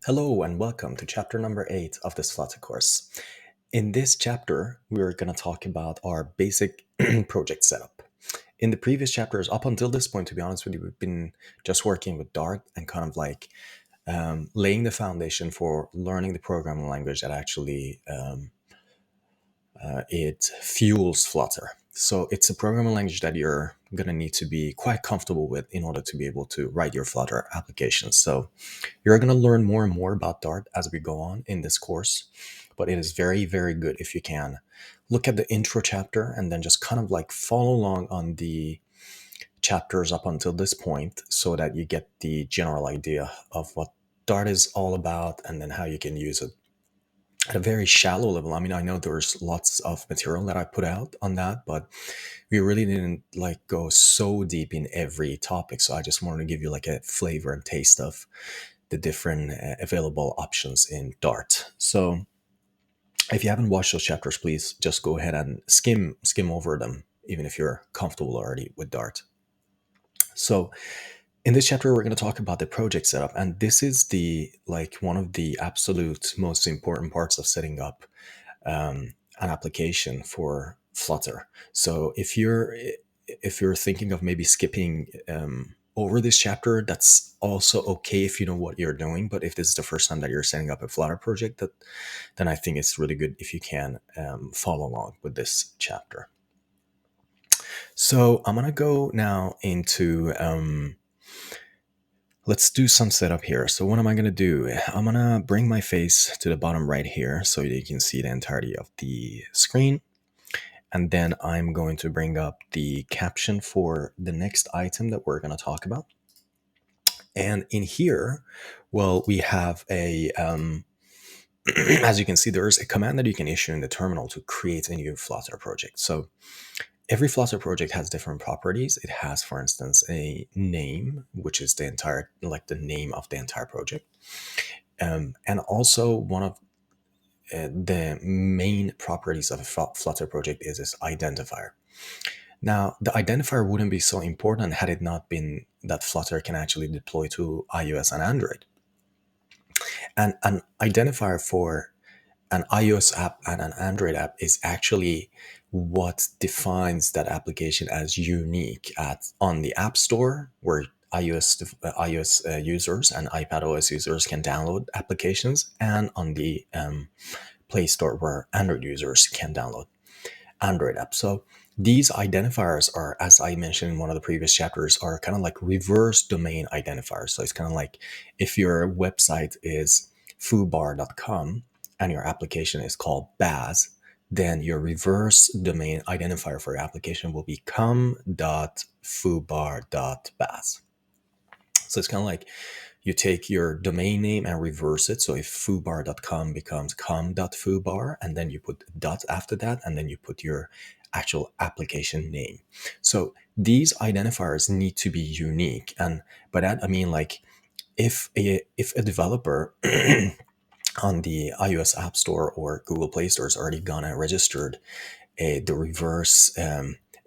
Hello and welcome to chapter number 8 of this Flutter course. In this chapter, we're going to talk about our basic project setup. In the previous chapters, up until this point, to be honest with you, we've been just working with Dart and kind of like laying the foundation for learning the programming language that actually it fuels Flutter. So it's a programming language that you're going to need to be quite comfortable with in order to be able to write your Flutter applications. So you're going to learn more and more about Dart as we go on in this course, but it is very, very good if you can look at the intro chapter and then just kind of like follow along on the chapters up until this point so that you get the general idea of what Dart is all about and then how you can use it at a very shallow level. I mean, I know there's lots of material that I put out on that, but we really didn't like go so deep in every topic. So I just wanted to give you like a flavor and taste of the different available options in Dart. So if you haven't watched those chapters, please just go ahead and skim over them, even if you're comfortable already with Dart. So in this chapter, we're going to talk about the project setup, and this is the like one of the absolute most important parts of setting up an application for Flutter. So if you're thinking of maybe skipping over this chapter, that's also okay if you know what you're doing. But if this is the first time that you're setting up a Flutter project, then I think it's really good if you can follow along with this chapter. So I'm gonna go now into let's do some setup here. So what am I going to do? I'm going to bring my face to the bottom right here so that you can see the entirety of the screen. And then I'm going to bring up the caption for the next item that we're going to talk about. And in here, well, we have a, as you can see, there's a command that you can issue in the terminal to create a new Flutter project. So every Flutter project has different properties. It has, for instance, a name, which is the entire, like the name of the entire project. And also one of the main properties of a Flutter project is this identifier. Now, the identifier wouldn't be so important had it not been that Flutter can actually deploy to iOS and Android. And an identifier for an iOS app and an Android app is actually what defines that application as unique on the App Store, where iOS users and iPadOS users can download applications, and on the Play Store, where Android users can download Android apps. So these identifiers are, as I mentioned in one of the previous chapters, are kind of like reverse domain identifiers. So it's kind of like if your website is foobar.com and your application is called Baz, then your reverse domain identifier for your application will be com.foobar.baz. So it's kind of like you take your domain name and reverse it. So if foobar.com becomes com.foobar, and then you put dot after that, and then you put your actual application name. So these identifiers need to be unique. And by that, I mean like if a developer on the iOS App Store or Google Play Store has already gone and registered the reverse,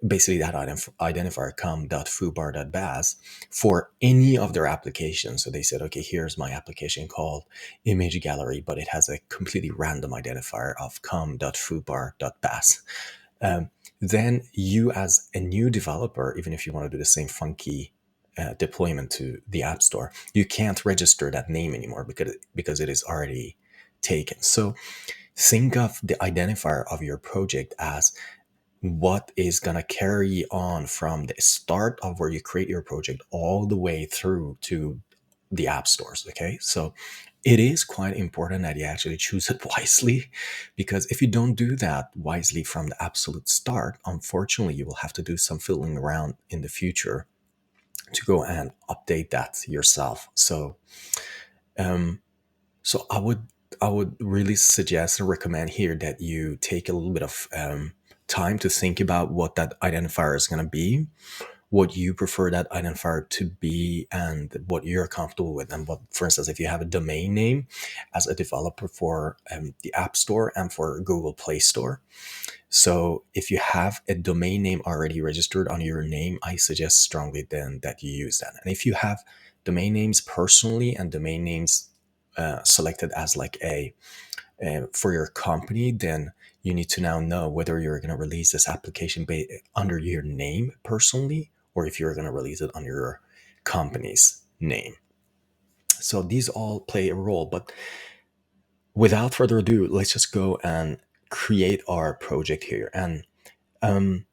basically that identifier com.foobar.baz for any of their applications. So they said, okay, here's my application called Image Gallery, but it has a completely random identifier of com.foobar.baz. Then you, as a new developer, even if you want to do the same funky deployment to the App Store, you can't register that name anymore because it is already taken. So think of the identifier of your project as what is going to carry on from the start of where you create your project all the way through to the app stores. Okay, so it is quite important that you actually choose it wisely, because if you don't do that wisely from the absolute start, unfortunately you will have to do some fiddling around in the future to go and update that yourself. So so I would really suggest and recommend here that you take a little bit of time to think about what that identifier is going to be, what you prefer that identifier to be, and what you're comfortable with. And what, for instance, if you have a domain name as a developer for the App Store and for Google Play Store. So if you have a domain name already registered on your name, I suggest strongly then that you use that. And if you have domain names personally and domain names selected as like a for your company, then you need to now know whether you're going to release this application under your name personally, or if you're going to release it under your company's name. So these all play a role. But without further ado, let's just go and create our project here. And um,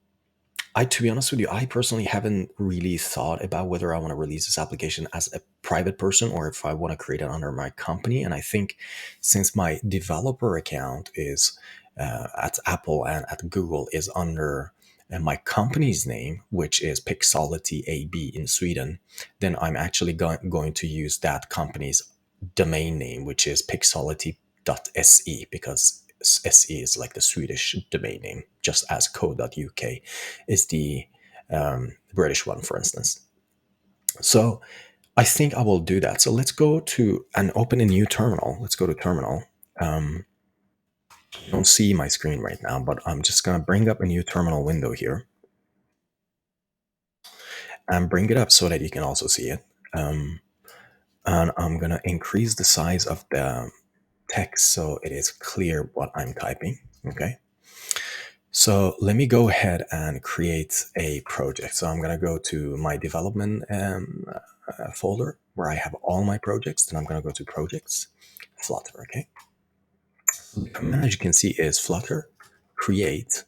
to be honest with you, I personally haven't really thought about whether I want to release this application as a private person or if I want to create it under my company. And I think since my developer account is at Apple and at Google is under my company's name, which is Pixality AB in Sweden, then I'm actually going to use that company's domain name, which is pixality.se, because SE is like the Swedish domain name, just as co.uk is the British one, for instance. So I think I will do that. So let's go to and open a new terminal. Let's go to terminal. You don't see my screen right now, but I'm just going to bring up a new terminal window here and bring it up so that you can also see it. And I'm going to increase the size of the text so it is clear what I'm typing. Okay. So let me go ahead and create a project. So I'm going to go to my development folder where I have all my projects. Then I'm going to go to projects, Flutter. Okay. The command, as you can see, is Flutter create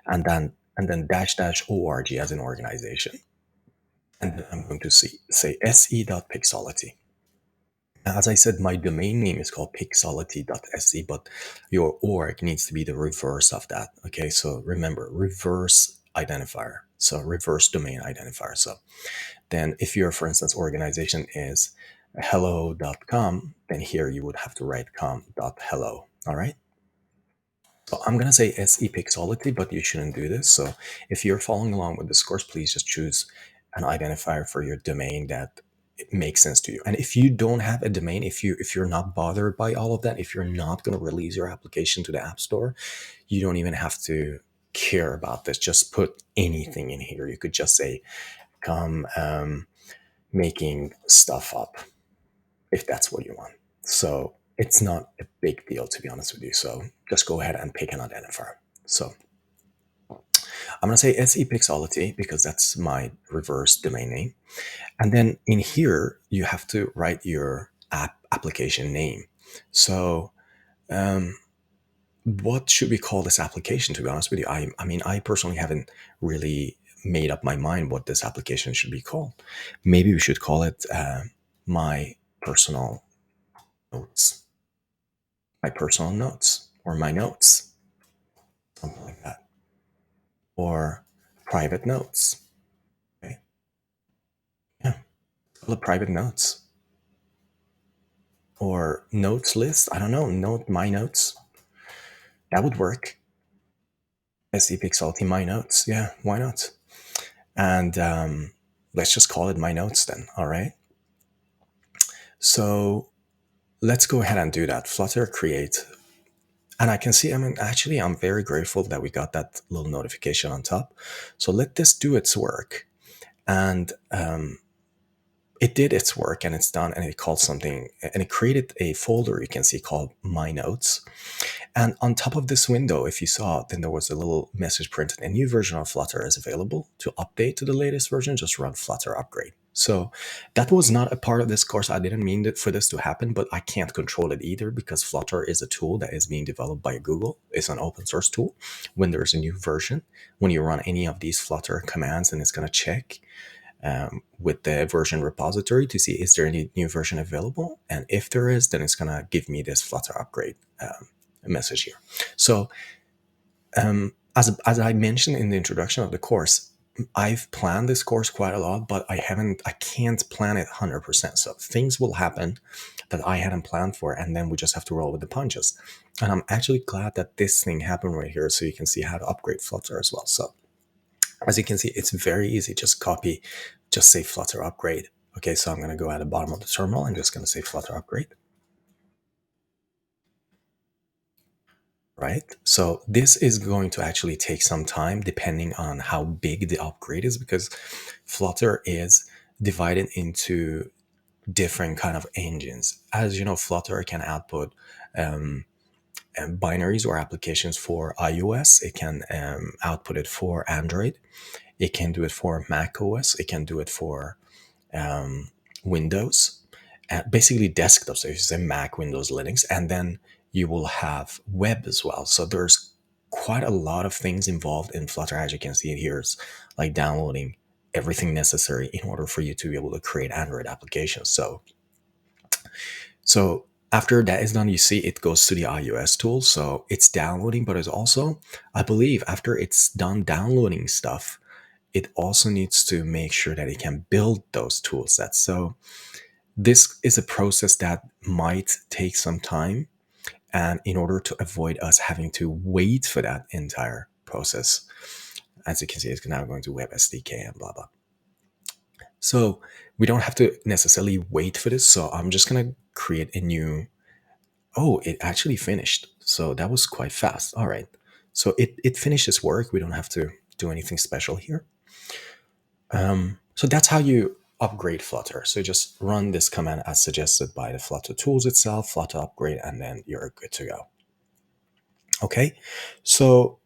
and then dash dash org as an organization. And then I'm going to say se.pixality. As I said, my domain name is called pixality.se, but your org needs to be the reverse of that. Okay, so remember, reverse identifier. So reverse domain identifier. So then if your, for instance, organization is hello.com, then here you would have to write com.hello. All right. So I'm going to say SE Pixality, but you shouldn't do this. So if you're following along with this course, please just choose an identifier for your domain that it makes sense to you. And if you don't have a domain, if you're not bothered by all of that, if you're not going to release your application to the App Store, you don't even have to care about this. Just put anything in here. You could just say, come making stuff up, if that's what you want. So it's not a big deal, to be honest with you. So just go ahead and pick an identifier. So I'm going to say SE Pixality because that's my reverse domain name. And then in here, you have to write your application name. So what should we call this application, to be honest with you? I mean, I personally haven't really made up my mind what this application should be called. Maybe we should call it my personal notes, or my notes, something like that, or private notes. Okay, yeah, call it private notes, or notes list. I don't know, my notes. That would work. SE Pixality my notes. Yeah, why not? And let's just call it my notes then. All right. So let's go ahead and do that. Flutter create. And I can see, I mean, actually, I'm very grateful that we got that little notification on top. So let this do its work. And it did its work and it's done. And it called something, and it created a folder you can see called My Notes. And on top of this window, if you saw, then there was a little message printed. A new version of Flutter is available. To update to the latest version, just run Flutter upgrade. So that was not a part of this course. I didn't mean for this to happen, but I can't control it either because Flutter is a tool that is being developed by Google. It's an open source tool. When there's a new version, when you run any of these Flutter commands, then it's going to check with the version repository to see is there any new version available. And if there is, then it's going to give me this Flutter upgrade message here. So as I mentioned in the introduction of the course, I've planned this course quite a lot, but I can't plan it 100%. So things will happen that I hadn't planned for, and then we just have to roll with the punches. And I'm actually glad that this thing happened right here, so you can see how to upgrade Flutter as well. So as you can see, it's very easy. Just copy, just say Flutter upgrade. Okay, so I'm going to go at the bottom of the terminal. I'm just going to say Flutter upgrade. Right? So this is going to actually take some time depending on how big the upgrade is, because Flutter is divided into different kind of engines. As you know, Flutter can output binaries or applications for iOS. It can output it for Android. It can do it for Mac OS. It can do it for um, Windows, basically desktop. So if you say Mac, Windows, Linux, and then you will have web as well. So there's quite a lot of things involved in Flutter. As you can see it here, it's like downloading everything necessary in order for you to be able to create Android applications. So after that is done, you see it goes to the iOS tool. So it's downloading, but it's also, I believe, after it's done downloading stuff, it also needs to make sure that it can build those tool sets. So this is a process that might take some time. And in order to avoid us having to wait for that entire process, as you can see, it's now going to Web SDK and blah, blah. So we don't have to necessarily wait for this. So I'm just going to create a new. Oh, it actually finished. So that was quite fast. All right. So it finished its work. We don't have to do anything special here. So that's how you upgrade Flutter. So just run this command as suggested by the Flutter tools itself, Flutter upgrade, and then you're good to go. Okay. So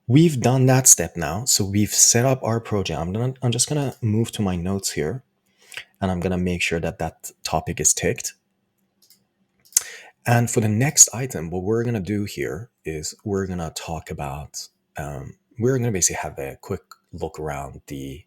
we've done that step now. So we've set up our project. I'm just gonna move to my notes here, and I'm gonna make sure that that topic is ticked. And for the next item, what we're going to do here is we're going to talk about, we're going to basically have a quick look around the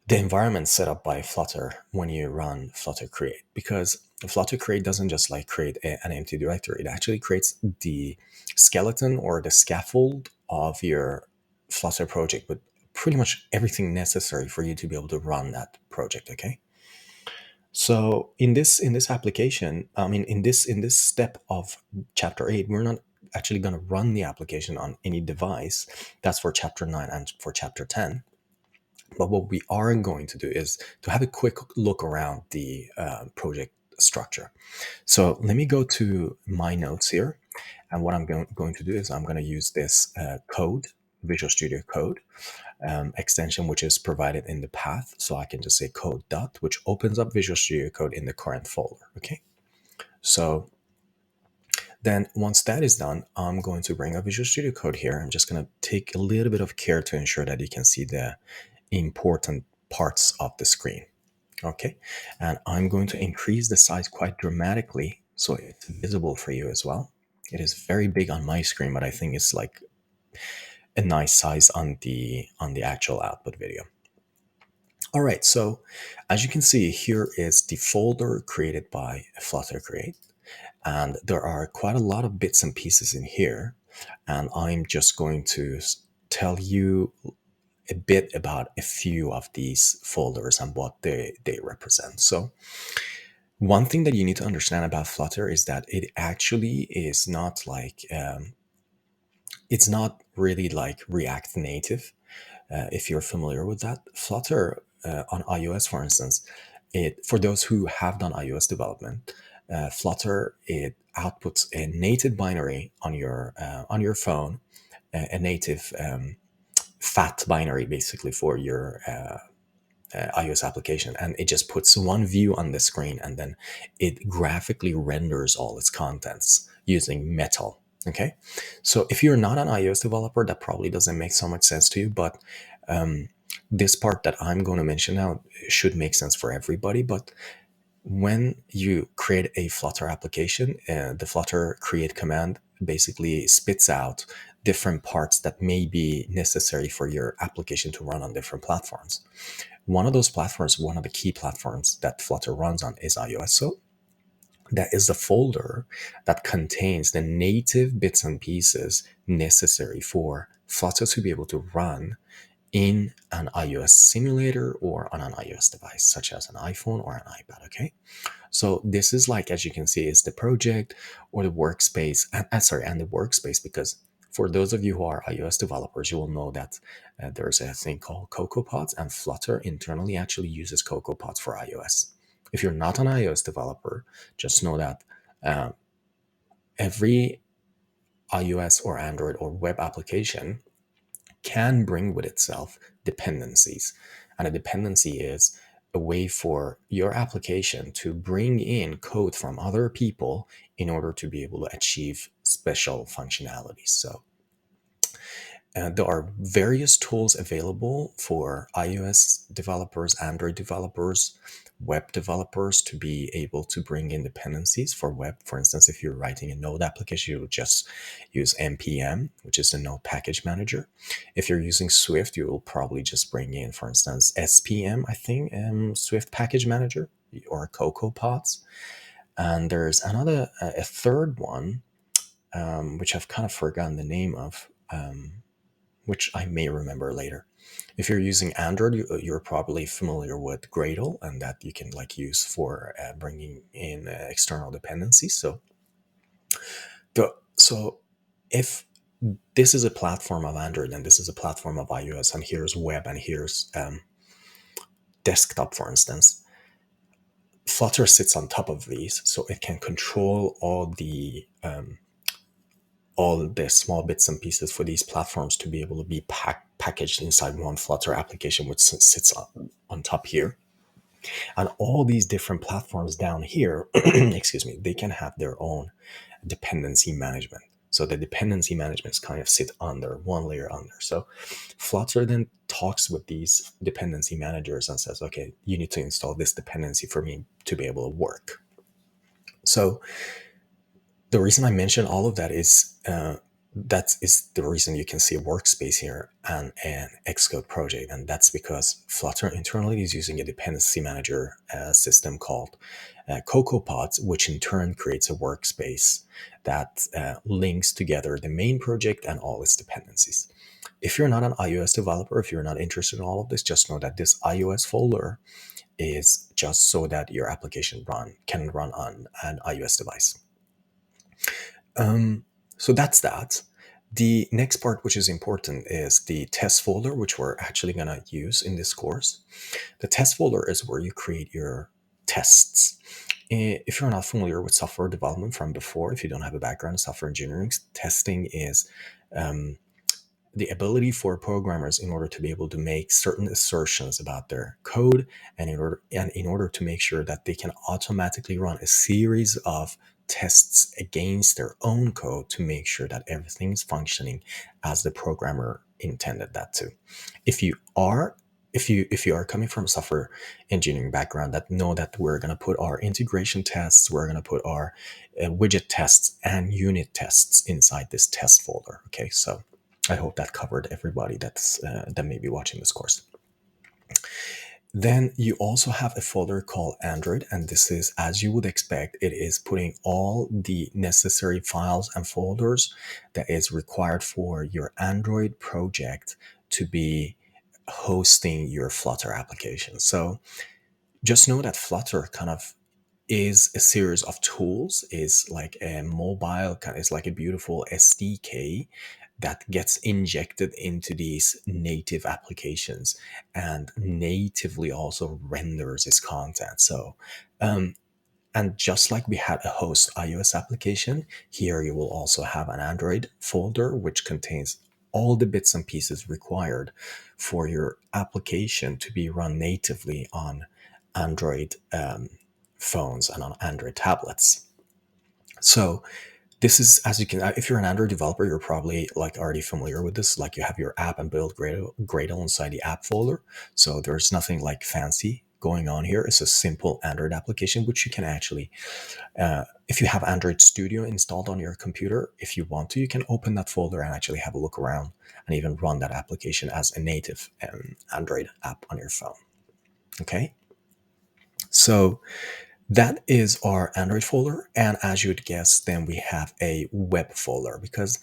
environment set up by Flutter when you run Flutter create, because Flutter create doesn't just like create an empty directory. It actually creates the skeleton or the scaffold of your Flutter project with pretty much everything necessary for you to be able to run that project. Okay. So in this application, I mean in this step of chapter 8, we're not actually going to run the application on any device. That's for chapter 9 and for chapter 10. But what we are going to do is to have a quick look around the project structure. So let me go to my notes here, and what I'm going to do is I'm going to use this code, Visual Studio Code extension, which is provided in the path. So I can just say code dot, which opens up Visual Studio Code in the current folder. Okay. So then once that is done, I'm going to bring up Visual Studio Code here. I'm just going to take a little bit of care to ensure that you can see the important parts of the screen. Okay. And I'm going to increase the size quite dramatically so it's visible for you as well. It is very big on my screen, but I think it's like a nice size on the actual output video. All right, so as you can see, here is the folder created by Flutter Create, and there are quite a lot of bits and pieces in here, and I'm just going to tell you a bit about a few of these folders and what they represent. So one thing that you need to understand about Flutter is that it actually is not like it's not really like React Native. If you're familiar with that, Flutter on iOS, for instance, it for those who have done iOS development, Flutter it outputs a native binary on your phone, a native fat binary basically for your iOS application, and it just puts one view on the screen, and then it graphically renders all its contents using Metal. Okay, so if you're not an iOS developer, that probably doesn't make so much sense to you, but this part that I'm going to mention now should make sense for everybody. But when you create a Flutter application, the Flutter create command basically spits out different parts that may be necessary for your application to run on different platforms. One of those platforms, one of the key platforms that Flutter runs on is iOS. So that is the folder that contains the native bits and pieces necessary for Flutter to be able to run in an iOS simulator or on an iOS device, such as an iPhone or an iPad. Okay. So this is like, as you can see, is the project or the workspace. And the workspace, because for those of you who are iOS developers, you will know that there's a thing called CocoaPods, and Flutter internally actually uses CocoaPods for iOS. If you're not an iOS developer, just know that every iOS or Android or web application can bring with itself dependencies. And a dependency is a way for your application to bring in code from other people in order to be able to achieve special functionalities. So there are various tools available for iOS developers, Android developers, web developers to be able to bring in dependencies for web. For instance, if you're writing a Node application, you would just use npm, which is the Node package manager. If you're using Swift, you will probably just bring in, for instance, SPM, I think, Swift package manager, or CocoaPods. And there's a third one, which I've kind of forgotten the name of. Which I may remember later. If you're using Android, you're probably familiar with Gradle, and that you can like use for bringing in external dependencies. So if this is a platform of Android and this is a platform of iOS, and here's web and here's desktop, for instance, Flutter sits on top of these, so it can control all the small bits and pieces for these platforms to be able to be packaged inside one Flutter application, which sits on top here. And all these different platforms down here, excuse me, they can have their own dependency management. So the dependency management is kind of sit under one layer under. So Flutter then talks with these dependency managers and says, okay, you need to install this dependency for me to be able to work. So the reason I mention all of that is that is the reason you can see a workspace here and an Xcode project, and that's because Flutter internally is using a dependency manager system called CocoaPods, which in turn creates a workspace that links together the main project and all its dependencies. If you're not an iOS developer, if you're not interested in all of this, just know that this iOS folder is just so that your application can run on an iOS device. So that's that. The next part, which is important, is the test folder, which we're actually going to use in this course. The test folder is where you create your tests. If you're not familiar with software development from before, if you don't have a background in software engineering, testing is the ability for programmers in order to be able to make certain assertions about their code, and in order to make sure that they can automatically run a series of tests against their own code to make sure that everything's functioning as the programmer intended that to. If you are coming from a software engineering background, that know that we're going to put our integration tests, we're going to put our widget tests and unit tests inside this test folder. Okay, so I hope that covered everybody that may be watching this course. Then you also have a folder called Android, and this is, as you would expect, it is putting all the necessary files and folders that is required for your Android project to be hosting your Flutter application. So just know that Flutter kind of is a series of tools, is like a mobile, it's like a beautiful SDK that gets injected into these native applications and natively also renders its content. So, and just like we had a host iOS application, here you will also have an Android folder which contains all the bits and pieces required for your application to be run natively on Android phones and on Android tablets. So this is, as you can, if you're an Android developer, you're probably like already familiar with this. Like you have your app and build Gradle inside the app folder. So there's nothing like fancy going on here. It's a simple Android application, which you can actually, if you have Android Studio installed on your computer, if you want to, you can open that folder and actually have a look around and even run that application as a native Android app on your phone. Okay. So that is our Android folder. And as you'd guess, then we have a web folder, because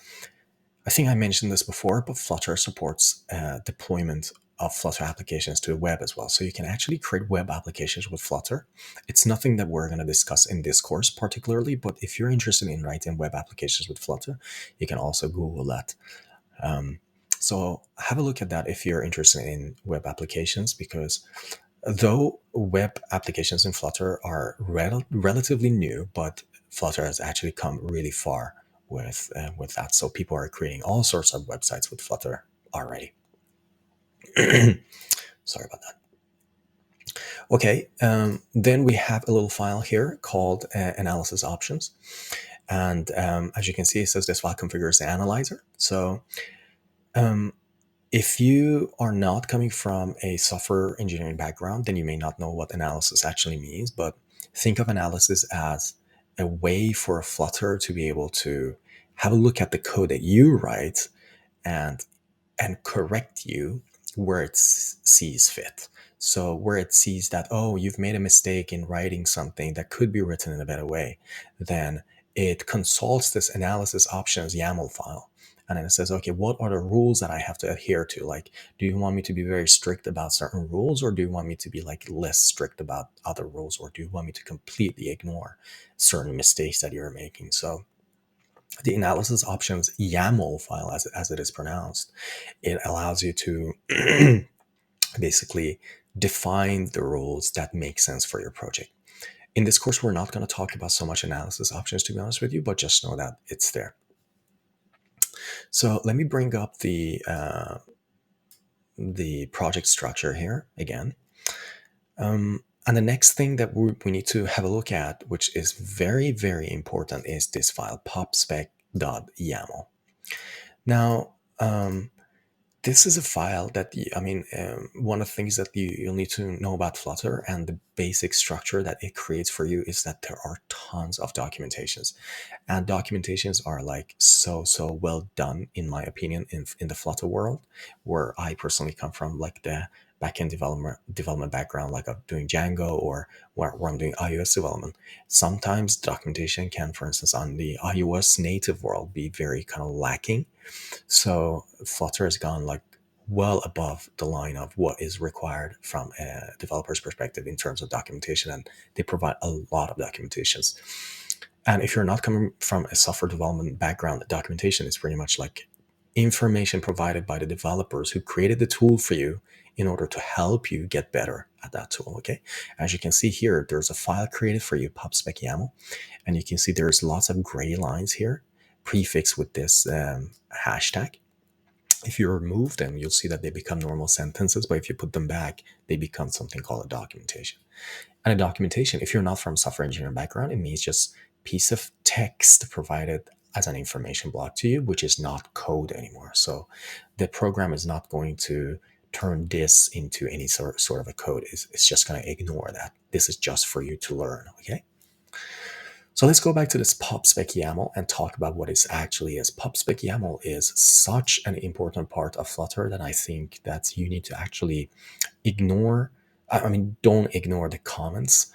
I think I mentioned this before, but Flutter supports deployment of Flutter applications to the web as well. So you can actually create web applications with Flutter. It's nothing that we're going to discuss in this course particularly, but if you're interested in writing web applications with Flutter, you can also Google that. So have a look at that if you're interested in web applications, because though web applications in Flutter are relatively new, but Flutter has actually come really far with that. So people are creating all sorts of websites with Flutter already. Sorry about that. Okay, then we have a little file here called analysis options. And as you can see, it says this file configures the analyzer. So um, if you are not coming from a software engineering background, then you may not know what analysis actually means. But think of analysis as a way for Flutter to be able to have a look at the code that you write and correct you where it sees fit. So where it sees that, oh, you've made a mistake in writing something that could be written in a better way, then it consults this analysis options YAML file. And then it says, okay, what are the rules that I have to adhere to? Like, do you want me to be very strict about certain rules, or do you want me to be like less strict about other rules, or do you want me to completely ignore certain mistakes that you're making? So the analysis options YAML file, as it is pronounced, it allows you to basically define the rules that make sense for your project. In this course, we're not going to talk about so much analysis options, to be honest with you, but just know that it's there. So let me bring up the project structure here again. And the next thing that we need to have a look at, which is very, very important, is this file, pubspec.yaml. Now, this is a file that one of the things that you'll need to know about Flutter and the basic structure that it creates for you is that there are tons of documentations, and documentations are like so well done, in my opinion, in the Flutter world, where I personally come from, like the backend development background, like of doing Django, or where I'm doing iOS development. Sometimes documentation can, for instance, on the iOS native world, be very kind of lacking. So Flutter has gone like well above the line of what is required from a developer's perspective in terms of documentation, and they provide a lot of documentations. And if you're not coming from a software development background, the documentation is pretty much like information provided by the developers who created the tool for you in order to help you get better at that tool. Okay, as you can see here, there's a file created for you, pubspec.yaml, and you can see there's lots of gray lines here prefixed with this hashtag. If you remove them, you'll see that they become normal sentences, but if you put them back, they become something called a documentation. And a documentation, if you're not from software engineering background, it means just piece of text provided as an information block to you, which is not code anymore. So the program is not going to turn this into any sort of a code. It's just going to ignore that. This is just for you to learn, okay? So let's go back to this pubspec YAML and talk about what it actually is. Pubspec YAML is such an important part of Flutter that I think that you need to actually ignore. Don't ignore the comments.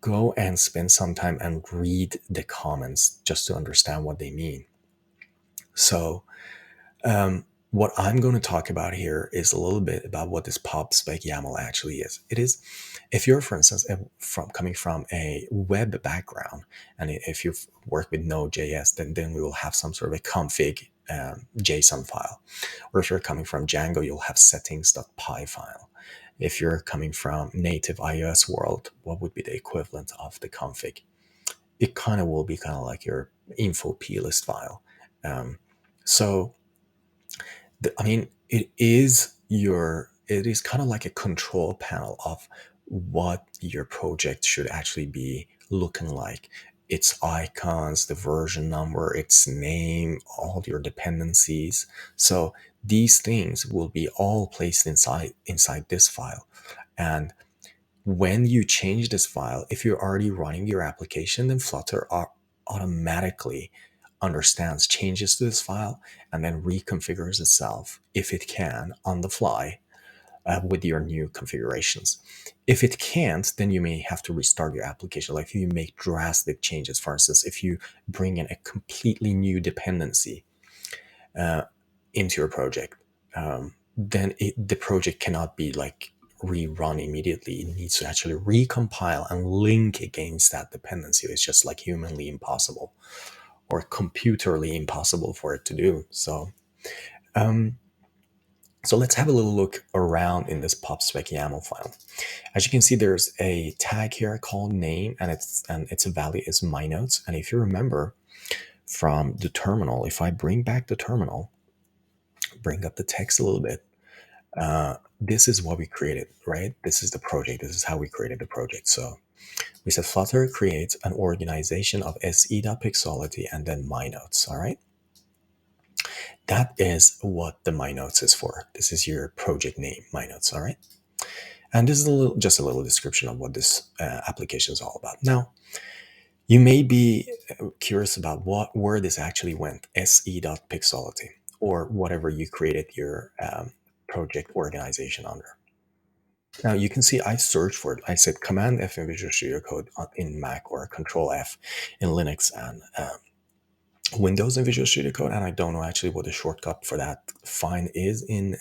Go and spend some time and read the comments just to understand what they mean. So what I'm going to talk about here is a little bit about what this pubspec YAML actually is. It is, if you're, for instance, coming from a web background, and if you've worked with Node.js, then we will have some sort of a config JSON file. Or if you're coming from Django, you'll have settings.py file. If you're coming from native iOS world, what would be the equivalent of the config? It kind of will be kind of like your info plist file. So it is kind of like a control panel of what your project should actually be looking like. Its icons, the version number, its name, all your dependencies. So these things will be all placed inside this file. And when you change this file, if you're already running your application, then Flutter automatically understands changes to this file and then reconfigures itself, if it can, on the fly with your new configurations. If it can't, then you may have to restart your application. Like if you make drastic changes, for instance, if you bring in a completely new dependency into your project, then the project cannot be like rerun immediately. It needs to actually recompile and link against that dependency. It's just like humanly impossible or computerly impossible for it to do. So let's have a little look around in this pubspec YAML file. As you can see, there's a tag here called name, and its value is my notes. And if you remember from the terminal, if I bring back the terminal, bring up the text a little bit, this is what we created, right? This is the project. This is how we created the project. So we said Flutter creates an organization of se.pixology and then my notes. All right. That is what the my notes is for. This is your project name, my notes. All right. And this is just a little description of what this application is all about. Now, you may be curious about where this actually went, se.pixology, or whatever you created your project organization under. Now you can see I searched for it. I said Command F in Visual Studio Code in Mac or Control F in Linux and Windows in Visual Studio Code, and I don't know actually what the shortcut for that fine is in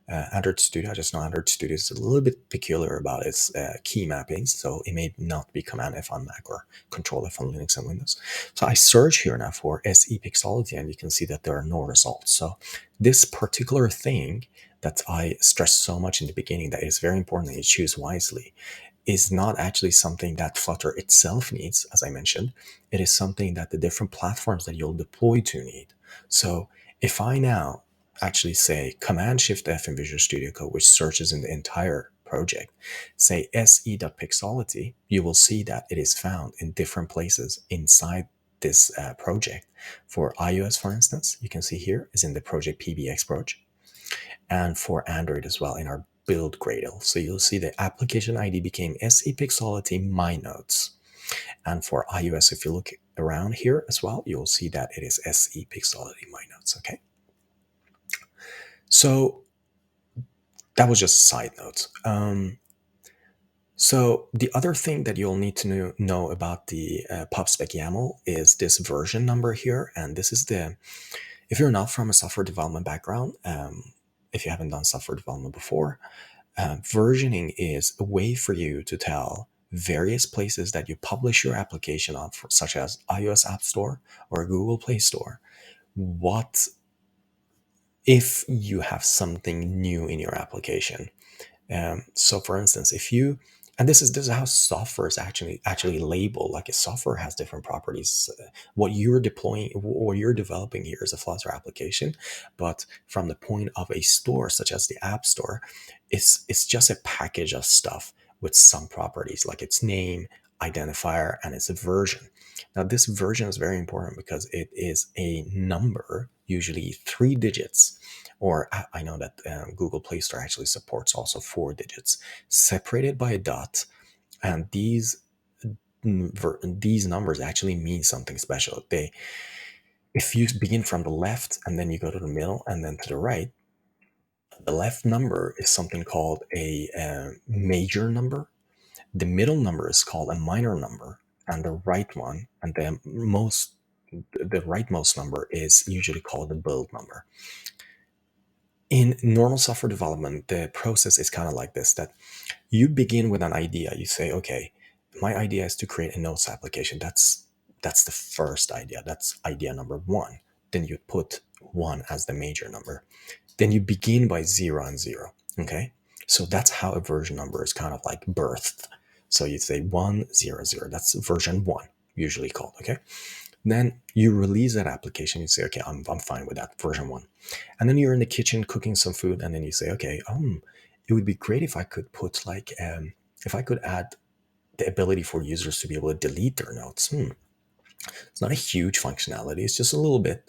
Android Studio. I just know Android Studio is a little bit peculiar about its key mappings, so it may not be Command F on Mac or Control F on Linux and Windows. So I search here now for SE Pixology, and you can see that there are no results. So this particular thing that I stressed so much in the beginning, that it's very important that you choose wisely, is not actually something that Flutter itself needs, as I mentioned. It is something that the different platforms that you'll deploy to need. So if I now actually say Command Shift F in Visual Studio Code, which searches in the entire project, say se.pixology, you will see that it is found in different places inside this project. For iOS, for instance, you can see here is in the project PBX project, and for Android as well in our build Gradle. So you'll see the application ID became SE Pixology My Notes. And for iOS, if you look around here as well, you'll see that it is SE Pixology My Notes. Okay. So that was just a side note. So the other thing that you'll need to know about the pubspec.yaml is this version number here. And this is if you're not from a software development background, if you haven't done software development before, versioning is a way for you to tell various places that you publish your application on, such as iOS App Store or Google Play Store, what if you have something new in your application. So for instance, if you, and this is how software is actually labeled. Like a software has different properties. What you're deploying or you're developing here is a Flutter application, but from the point of a store such as the App Store, it's just a package of stuff with some properties like its name, identifier, and its version. Now this version is very important because it is a number, usually 3 digits, or I know that Google Play Store actually supports also 4 digits, separated by a dot, and these numbers actually mean something special. If you begin from the left and then you go to the middle and then to the right, the left number is something called a major number. The middle number is called a minor number, and the right one and the rightmost number is usually called the build number. In normal software development, the process is kind of like this, that you begin with an idea. You say, okay, my idea is to create a notes application. That's the first idea. That's idea number one. Then you put one as the major number. Then you begin by 0 and 0. Okay. So that's how a version number is kind of like birthed. So you say 100. That's version 1, usually called. Okay. Then you release that application. You say, okay, I'm fine with that, version 1. And then you're in the kitchen cooking some food, and then you say, okay, it would be great if I could put if I could add the ability for users to be able to delete their notes. It's not a huge functionality. It's just a little bit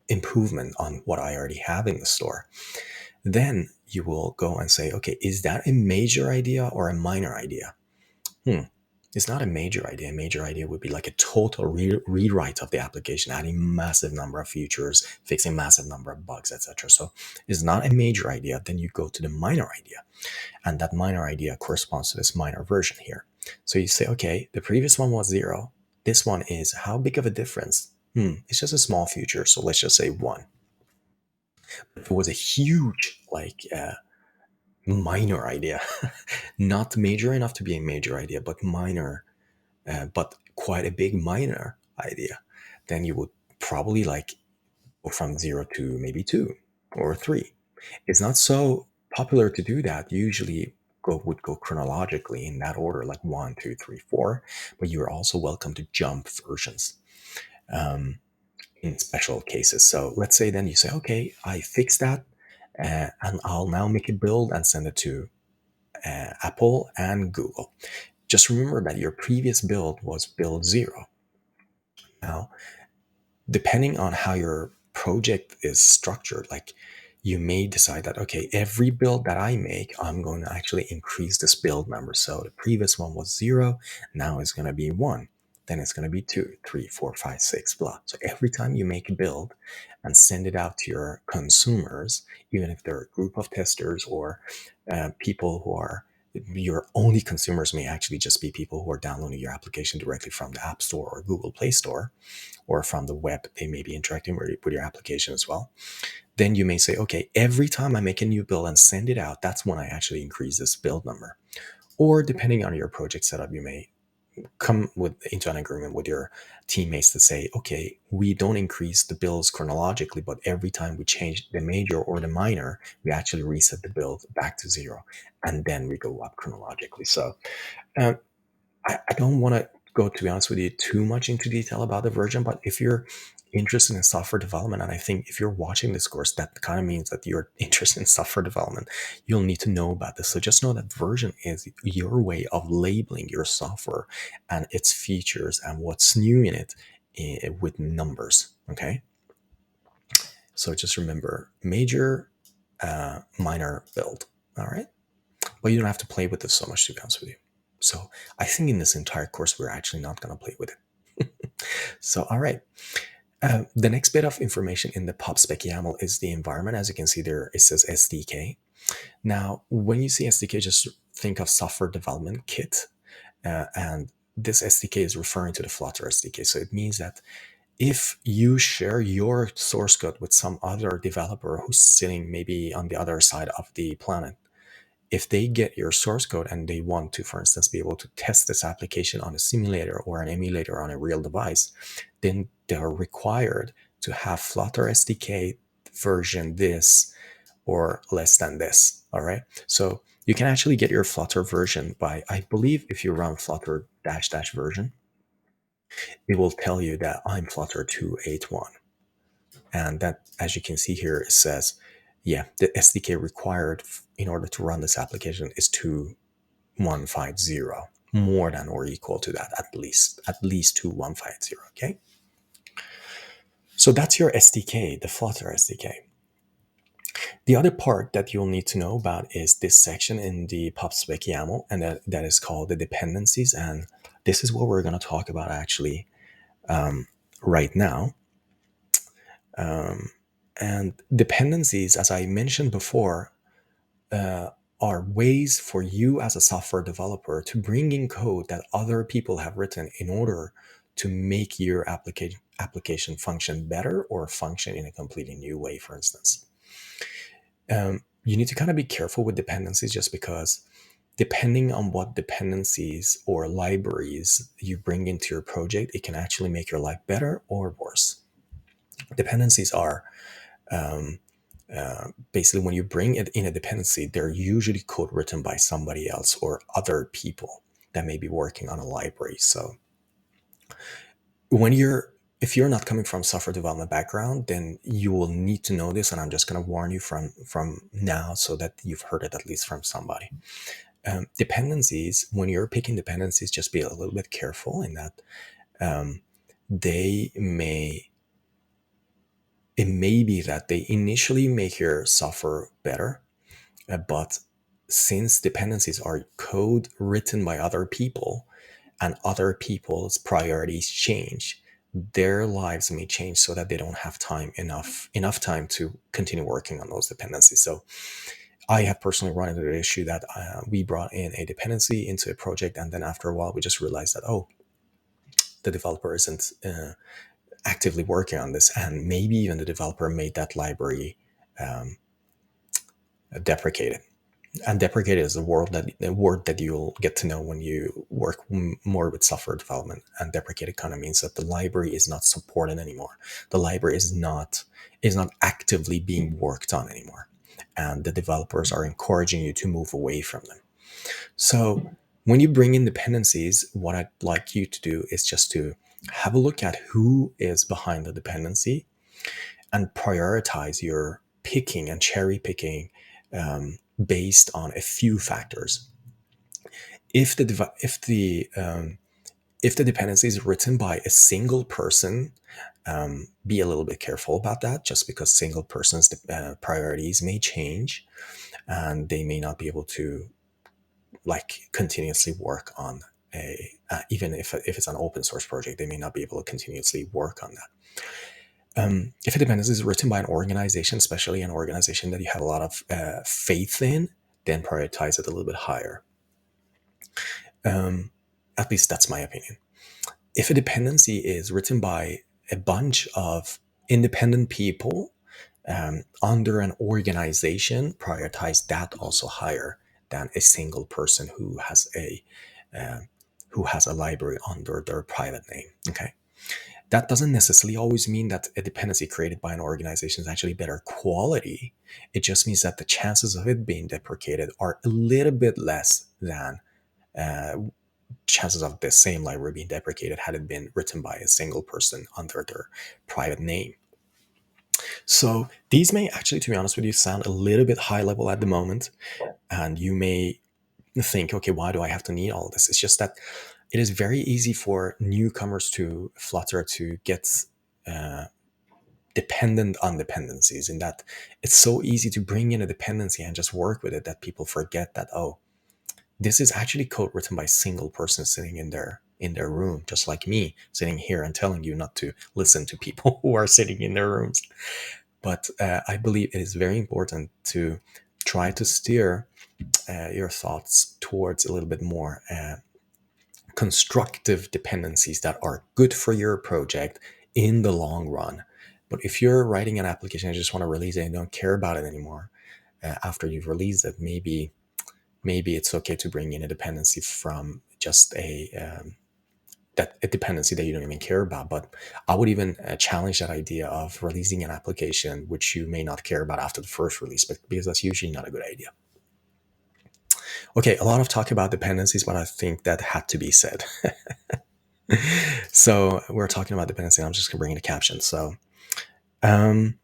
improvement on what I already have in the store. Then you will go and say, okay, is that a major idea or a minor idea? It's not a major idea. A major idea would be like a total rewrite of the application, adding massive number of features, fixing massive number of bugs, etc. So it's not a major idea. Then you go to the minor idea, and that minor idea corresponds to this minor version here. So you say, okay, the previous one was 0. This one is how big of a difference? It's just a small feature. So let's just say 1. If it was a huge, minor idea, not major enough to be a major idea, but minor, but quite a big minor idea, then you would probably go from 0 to maybe 2 or 3. It's not so popular to do that. Usually would go chronologically in that order, like 1, 2, 3, 4. But you're also welcome to jump versions in special cases. So let's say then you say, okay, I fixed that. And I'll now make a build and send it to Apple and Google. Just remember that your previous build was build 0. Now, depending on how your project is structured, like you may decide that, okay, every build that I make, I'm going to actually increase this build number. So the previous one was 0, now it's going to be 1, then it's going to be 2, 3, 4, 5, 6, blah. So every time you make a build and send it out to your consumers, even if they're a group of testers or people who are your only consumers, may actually just be people who are downloading your application directly from the App Store or Google Play Store, or from the web. They may be interacting with your application as well. Then you may say, okay, every time I make a new build and send it out, that's when I actually increase this build number. Or depending on your project setup, you may come into an agreement with your teammates to say, okay, we don't increase the builds chronologically, but every time we change the major or the minor, we actually reset the build back to 0, and then we go up chronologically. So um, I don't want to go, to be honest with you, too much into detail about the version, but if you're interested in software development, and I think if you're watching this course, that kind of means that you're interested in software development, you'll need to know about this. So just know that version is your way of labeling your software and its features and what's new in it, with numbers. Okay. So just remember major, minor, build. All right. But you don't have to play with this so much, to be honest with you. So I think in this entire course, we're actually not going to play with it. So, all right. The next bit of information in the pubspec.yaml is the environment. As you can see there, it says SDK. Now, when you see SDK, just think of software development kit. And this SDK is referring to the Flutter SDK. So it means that if you share your source code with some other developer who's sitting maybe on the other side of the planet, if they get your source code and they want to, for instance, be able to test this application on a simulator or an emulator on a real device, then they're required to have Flutter SDK version this or less than this. All right. So you can actually get your Flutter version by, I believe, if you run Flutter -- version, it will tell you that I'm Flutter 281. And that, as you can see here, it says, yeah, the SDK required in order to run this application is 2150, more than or equal to that, at least 2150. Okay. So that's your SDK, the Flutter SDK. The other part that you'll need to know about is this section in the pubspec YAML, and that is called the dependencies. And this is what we're going to talk about actually right now. And dependencies, as I mentioned before, are ways for you as a software developer to bring in code that other people have written in order to make your application function better or function in a completely new way, for instance. You need to kind of be careful with dependencies, just because depending on what dependencies or libraries you bring into your project, it can actually make your life better or worse. Dependencies are basically, when you bring it in a dependency, they're usually code written by somebody else or other people that may be working on a library. So if you're not coming from software development background, then you will need to know this, and I'm just going to warn you from now so that you've heard it at least from somebody. Dependencies, when you're picking dependencies, just be a little bit careful in that it may be that they initially make your software better, but since dependencies are code written by other people and other people's priorities change, their lives may change so that they don't have enough time to continue working on those dependencies. So I have personally run into the issue that we brought in a dependency into a project, and then after a while we just realized that, oh, the developer isn't actively working on this, and maybe even the developer made that library deprecated. And deprecated is a word that you'll get to know when you work more with software development. And deprecated kind of means that the library is not supported anymore. The library is not actively being worked on anymore, and the developers are encouraging you to move away from them. So when you bring in dependencies, what I'd like you to do is just to have a look at who is behind the dependency and prioritize your picking and cherry picking based on a few factors. If the if the dependency is written by a single person, be a little bit careful about that, just because single person's priorities may change, and they may not be able to like continuously work on a even if it's an open source project, they may not be able to continuously work on that. If a dependency is written by an organization, especially an organization that you have a lot of faith in, then prioritize it a little bit higher. At least that's my opinion. If a dependency is written by a bunch of independent people under an organization, prioritize that also higher than a single person uh, who has a library under their private name. Okay, that doesn't necessarily always mean that a dependency created by an organization is actually better quality. It just means that the chances of it being deprecated are a little bit less than uh, chances of the same library being deprecated had it been written by a single person under their private name. So these may actually, to be honest with you, sound a little bit high level at the moment. And you may think, okay, why do I have to need all this? It's just that it is very easy for newcomers to Flutter to get uh, dependent on dependencies, in that it's so easy to bring in a dependency and just work with it that people forget that, oh, this is actually code written by a single person sitting in their room, just like me sitting here and telling you not to listen to people who are sitting in their rooms. But I believe it is very important to try to steer your thoughts towards a little bit more constructive dependencies that are good for your project in the long run. But if you're writing an application and just want to release it and don't care about it anymore after you've released it, maybe it's okay to bring in a dependency from just a dependency that you don't even care about. But I would even challenge that idea of releasing an application which you may not care about after the first release, but because that's usually not a good idea. Okay, a lot of talk about dependencies, but I think that had to be said. So we're talking about dependency. I'm just gonna bring in a caption. So um,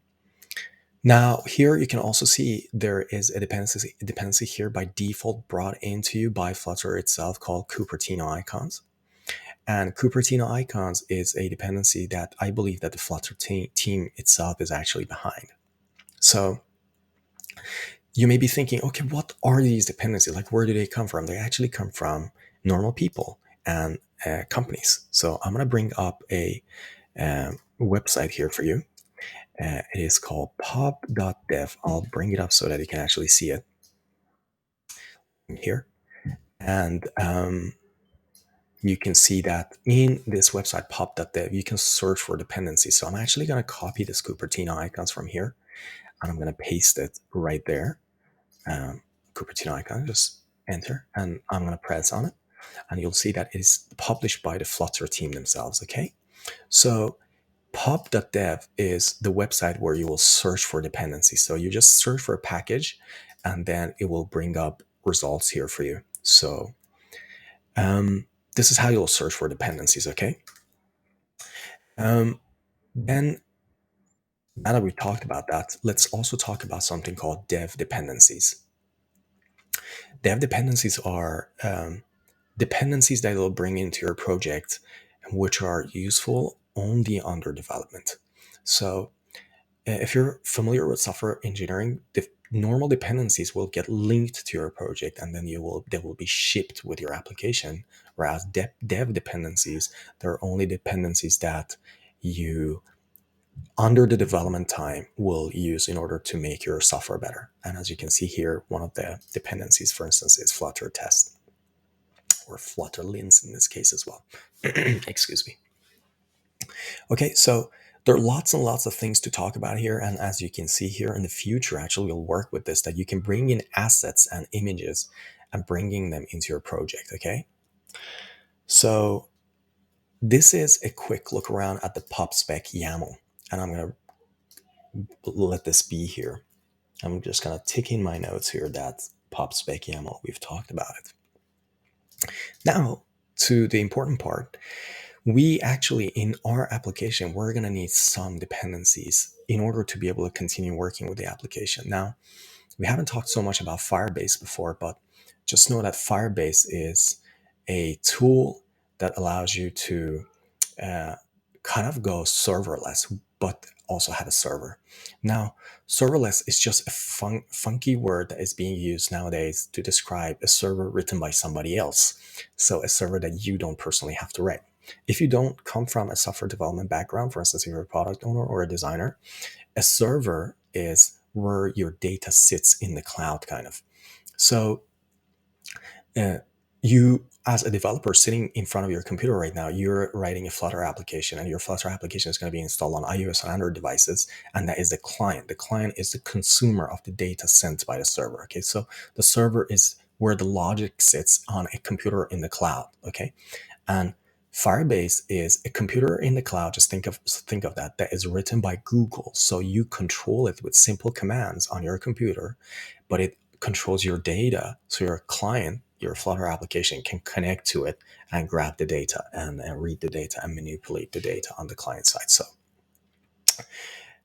now here you can also see there is a dependency here by default brought into you by Flutter itself called Cupertino icons. And Cupertino icons is a dependency that I believe that the Flutter team itself is actually behind. So you may be thinking, okay, what are these dependencies? Like, where do they come from? They actually come from normal people and companies. So I'm going to bring up a website here for you. It is called pub.dev. I'll bring it up so that you can actually see it here. And you can see that in this website, pub.dev, you can search for dependencies. So I'm actually going to copy this Cupertino icons from here, and I'm going to paste it right there. Cupertino icon, just enter, and I'm going to press on it, and you'll see that it is published by the Flutter team themselves. Okay, so pub.dev is the website where you will search for dependencies. So you just search for a package, and then it will bring up results here for you. So this is how you'll search for dependencies. Okay. Then now that we've talked about that, let's also talk about something called dev dependencies. Dev dependencies are dependencies that will bring into your project, which are useful only under development. So if you're familiar with software engineering, the normal dependencies will get linked to your project, and then they will be shipped with your application. Whereas dev dependencies, they're only dependencies that you under the development time will use in order to make your software better. And as you can see here, one of the dependencies, for instance, is Flutter test, or Flutter lins in this case as well. Excuse me. Okay, so there are lots and lots of things to talk about here. And as you can see here, in the future, actually, we'll work with this, that you can bring in assets and images and bringing them into your project. Okay, so this is a quick look around at the pubspec.yaml, and I'm going to let this be here. I'm just going to tick in my notes here that pubspec.yaml, we've talked about it. Now, to the important part, We actually, in our application, we're going to need some dependencies in order to be able to continue working with the application. Now, we haven't talked so much about Firebase before, but just know that Firebase is a tool that allows you to uh, kind of go serverless, but also have a server. Now, serverless is just a funky word that is being used nowadays to describe a server written by somebody else. So a server that you don't personally have to write. If you don't come from a software development background, for instance, if you're a product owner or a designer, a server is where your data sits in the cloud, kind of. So uh, you, as a developer sitting in front of your computer right now, you're writing a Flutter application, and your Flutter application is going to be installed on iOS and Android devices, and that is the client. The client is the consumer of the data sent by the server. Okay, so the server is where the logic sits on a computer in the cloud. Okay, and Firebase is a computer in the cloud. Just think of that. That is written by Google, so you control it with simple commands on your computer, but it controls your data. So your client, your Flutter application, can connect to it and grab the data and read the data and manipulate the data on the client side. So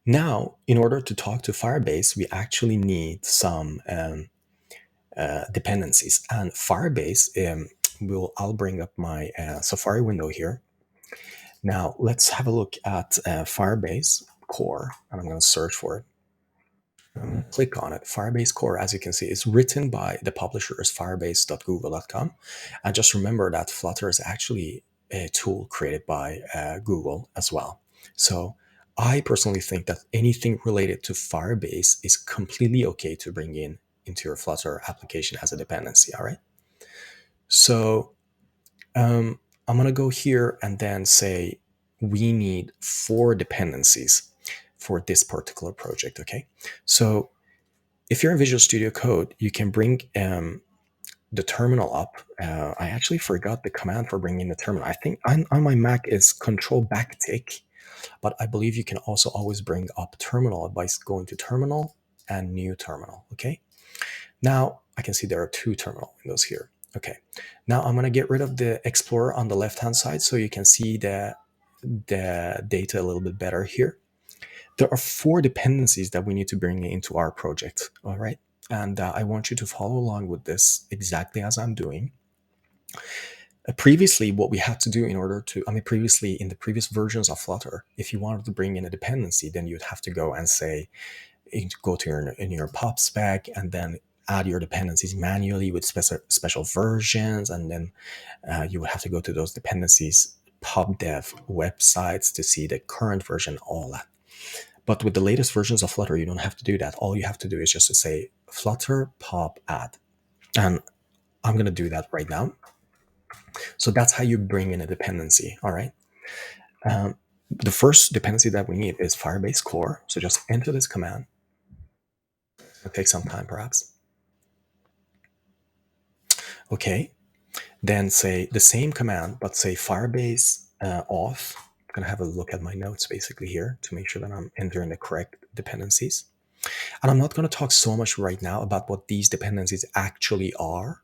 now, in order to talk to Firebase, we actually need some dependencies. And Firebase I'll bring up my Safari window here. Now let's have a look at Firebase core, and I'm going to search for it. Click on it. Firebase core, as you can see, is written by the publishers firebase.google.com. And just remember that Flutter is actually a tool created by Google as well. So I personally think that anything related to Firebase is completely okay to bring in into your Flutter application as a dependency. All right. So I'm going to go here and then say we need 4 dependencies for this particular project. Okay. So if you're in Visual Studio Code, you can bring the terminal up. I actually forgot the command for bringing the terminal. I think on my Mac is Control Backtick, but I believe you can also always bring up terminal by going to terminal and new terminal. Okay. Now I can see there are 2 terminal windows here. Okay. Now I'm going to get rid of the Explorer on the left-hand side so you can see the data a little bit better here. There are 4 dependencies that we need to bring into our project. All right. And I want you to follow along with this exactly as I'm doing. Previously, what we had to do in order to, previously in the previous versions of Flutter, if you wanted to bring in a dependency, then you'd have to go and say, go to your pubspec and then add your dependencies manually with special versions. And then you would have to go to those dependencies pubdev websites to see the current version, all that. But with the latest versions of Flutter, you don't have to do that. All you have to do is just to say Flutter pub add. And I'm going to do that right now. So that's how you bring in a dependency. All right. The first dependency that we need is Firebase core. So just enter this command. It'll take some time, perhaps. Okay. Then say the same command, but say Firebase auth. I'm going to have a look at my notes basically here to make sure that I'm entering the correct dependencies. And I'm not going to talk so much right now about what these dependencies actually are,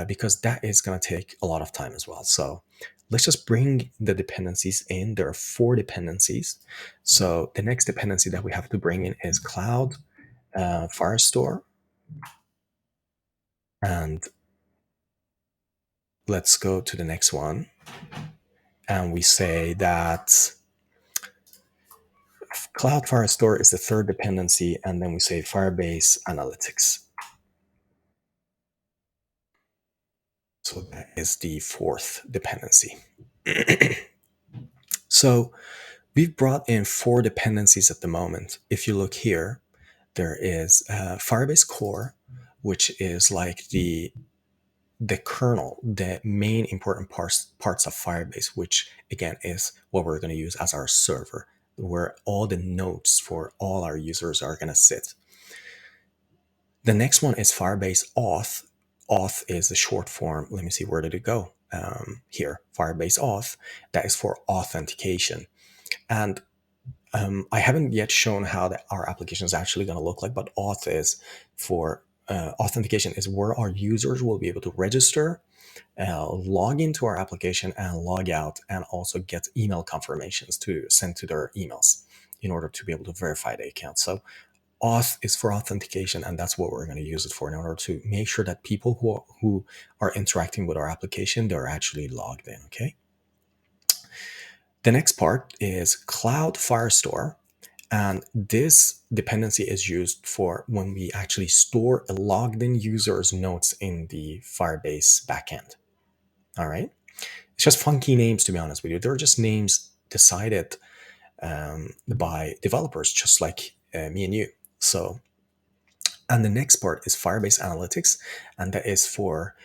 because that is going to take a lot of time as well. So let's just bring the dependencies in. There are 4 dependencies. So the next dependency that we have to bring in is Cloud Firestore. And let's go to the next one. And we say that Cloud Firestore is the 3rd dependency. And then we say Firebase Analytics. So that is the 4th dependency. So we've brought in 4 dependencies at the moment. If you look here, there is Firebase core, which is like the kernel, the main important parts of Firebase, which again is what we're going to use as our server, where all the nodes for all our users are going to sit. The next one is Firebase auth. Auth is the short form. Let me see, where did it go? Here, Firebase auth. That is for authentication. And I haven't yet shown how our application is actually going to look like, but auth is for authentication is where our users will be able to register log into our application and log out, and also get email confirmations to send to their emails in order to be able to verify the account. So auth is for authentication, and that's what we're going to use it for, in order to make sure that people who are interacting with our application, they're actually logged in. Okay. The next part is Cloud Firestore. And this dependency is used for when we actually store a logged in user's notes in the Firebase backend. All right. It's just funky names, to be honest with you. They're just names decided by developers, just like me and you. So, and the next part is Firebase Analytics, and that is for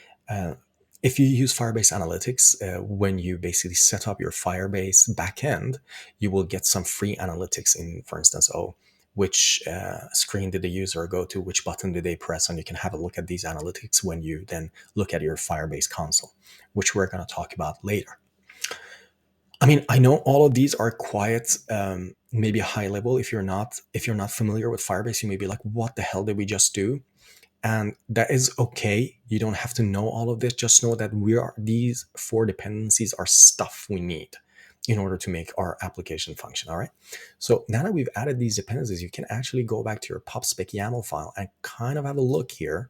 if you use Firebase Analytics, when you basically set up your Firebase backend, you will get some free analytics in, for instance, which screen did the user go to, which button did they press, and you can have a look at these analytics when you then look at your Firebase console, which we're going to talk about later. I mean, I know all of these are quite maybe high level. If you're not familiar with Firebase, you may be like, "What the hell did we just do?" And that is okay. You don't have to know all of this. Just know that these 4 dependencies are stuff we need in order to make our application function. All right. So now that we've added these dependencies, you can actually go back to your pubspec.yaml file and kind of have a look here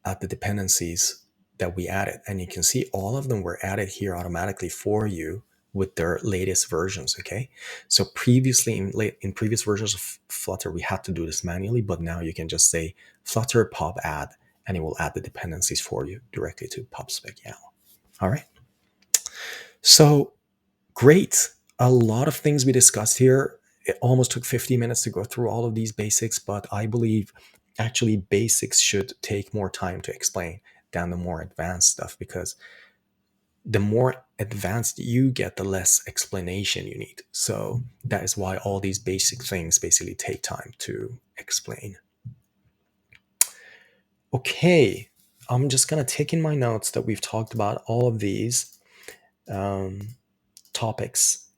at the dependencies that we added. And you can see all of them were added here automatically for you with their latest versions. Okay. So previously in previous versions of Flutter, we had to do this manually, but now you can just say Flutter pub add, and it will add the dependencies for you directly to pubspec.yaml. All right. So great. A lot of things we discussed here. It almost took 50 minutes to go through all of these basics, but I believe actually basics should take more time to explain than the more advanced stuff, because the more advanced you get, the less explanation you need. So that is why all these basic things basically take time to explain. Okay, I'm just going to take in my notes that we've talked about all of these topics.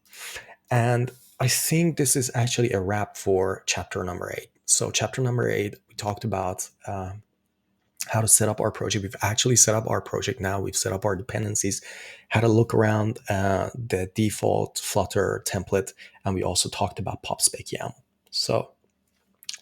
And I think this is actually a wrap for chapter number 8. So chapter number 8, we talked about how to set up our project. We've actually set up our project now. We've set up our dependencies, how to look around the default Flutter template, and we also talked about pubspec.yaml. So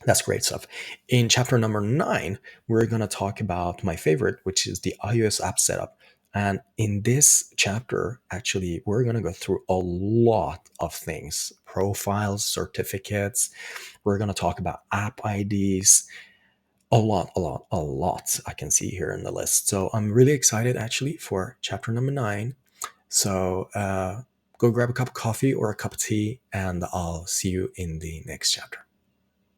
that's great stuff. In chapter number 9, we're going to talk about my favorite, which is the iOS app setup. And in this chapter, actually, we're going to go through a lot of things: profiles, certificates. We're going to talk about app IDs. A lot I can see here in the list. So I'm really excited actually for chapter number 9. So go grab a cup of coffee or a cup of tea, and I'll see you in the next chapter.